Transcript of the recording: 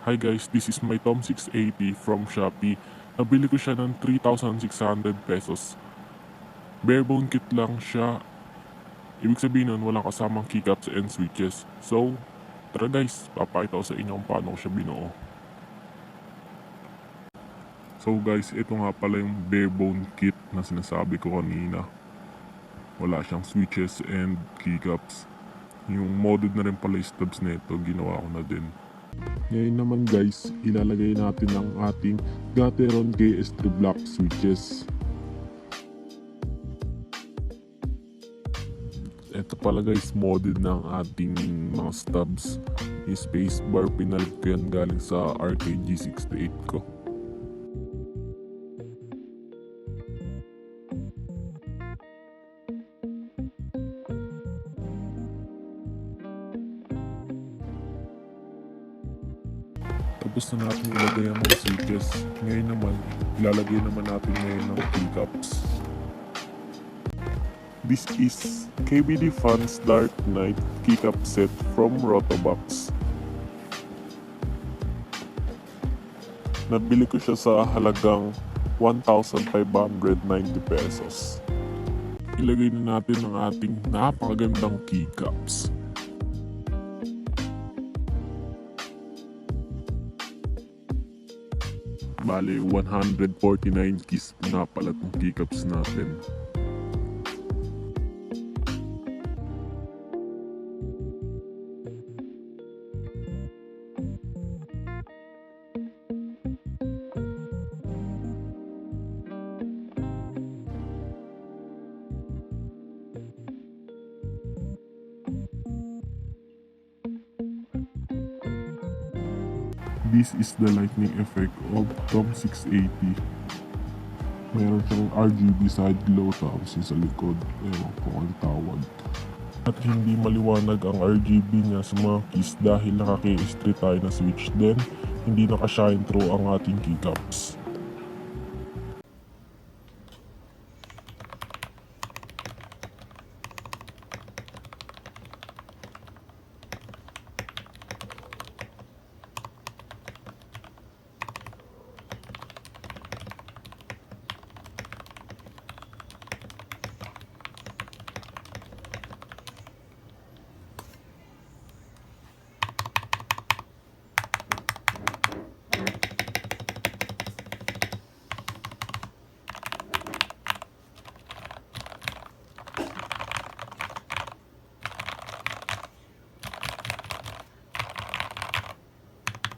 Hi guys, this is my TOM680 from Shopee. Nabili ko siya ng 3,600 pesos. Bare bone kit lang siya. Ibig sabihin nun, walang kasamang keycaps and switches. So, tara guys, papakita ko sa inyo kung paano ko siya binuo. So guys, ito nga pala yung bare bone kit na sinasabi ko kanina. Wala siyang switches and keycaps. Yung modded na rin pala yung stubs nito, ginawa ko na din. Ngayon naman guys, ilalagay natin ang ating GATERON KS3 BLACK switches. Ito pala guys, modded na ang ating mga stubs. Yung spacebar, pinalit ko yan galing sa RKG68 ko. Tapos na natin ilagay ang mga switches. Ngayon naman, ilalagay naman natin ngayon ng keycaps. This is KBDFANS Dark Knight keycap set from Rotobox. Nabili ko siya sa halagang 1,590 pesos. Ilagay na natin ang ating napakagandang keycaps. Bale, 149 keys na pala itong keycaps natin. This is the lightning effect of TOM680. Meron siyang RGB side glow tapos yung sa likod. Ewan ko ang tawag. At hindi maliwanag ang RGB niya sa mga keys dahil naka KS3 tayo na switch din. Hindi naka-shine through ang ating keycaps.